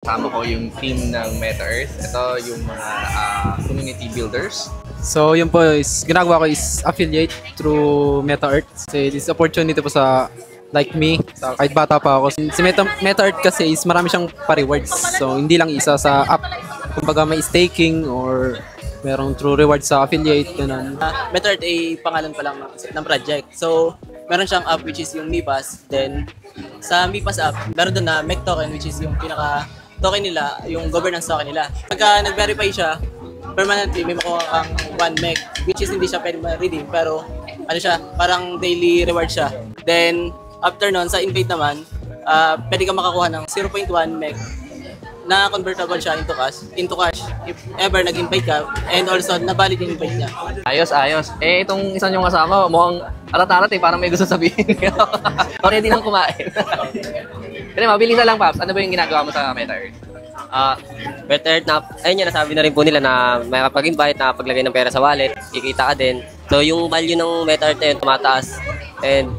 Kasama ko yung team ng MetaEarth. Ito yung mga community builders. So yun po is ginagawa ko is affiliate through MetaEarth. Kasi this opportunity po sa like me, sa kahit bata pa ako. Si MetaEarth kasi is marami siyang pa-rewards. So hindi lang isa sa app. Kumbaga may staking or merong true rewards sa affiliate, ganun. MetaEarth ay pangalan pa lang ng project. So meron siyang app which is yung MiPass. Then sa MiPass app, meron doon na MEC token which is yung pinaka token nila, yung governance token nila. Pagka nag-verify siya, permanently may makuha kang 1 MEC, which is hindi siya pwede ma-redeem, pero ano siya, parang daily reward siya. Then, after nun, sa invite naman, pwede kang makakuha ng 0.1 MEC na convertible siya into cash if ever nag-invite ka, and also na-valid yung invite niya. Ayos. Eh, itong isang yung kasama, mukhang alat-alat parang may gusto sabihin. Already nang kumain. Pero mabilis na lang, Paps. Ano ba yung ginagawa mo sa MetaEarth? MetaEarth na, ayun yan, nasabi na rin po nila na may kapag-invite na paglagay ng pera sa wallet, kikita ka din. So, yung value ng MetaEarth na yun, tumataas. And,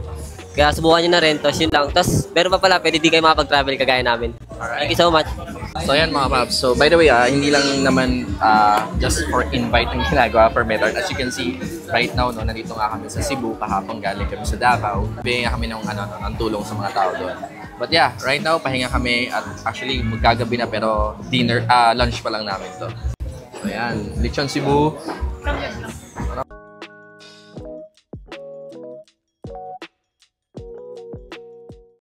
kaya subukan nyo na rin, tapos yun lang. Tapos, meron pa pala, pwede di kayo makapag-travel kagaya namin. Thank you so much. So yan mga Paps. So by the way, hindi lang naman just for invite ang ginagawa for MetaEarth. As you can see, right now, no, nandito nga kami sa Cebu, kahapon galing kami sa Davao. Pahinga kami ng tulong sa mga tao doon. But yeah, right now, pahinga kami at actually magkagabi na pero lunch pa lang namin to. So yan, Lechon Cebu.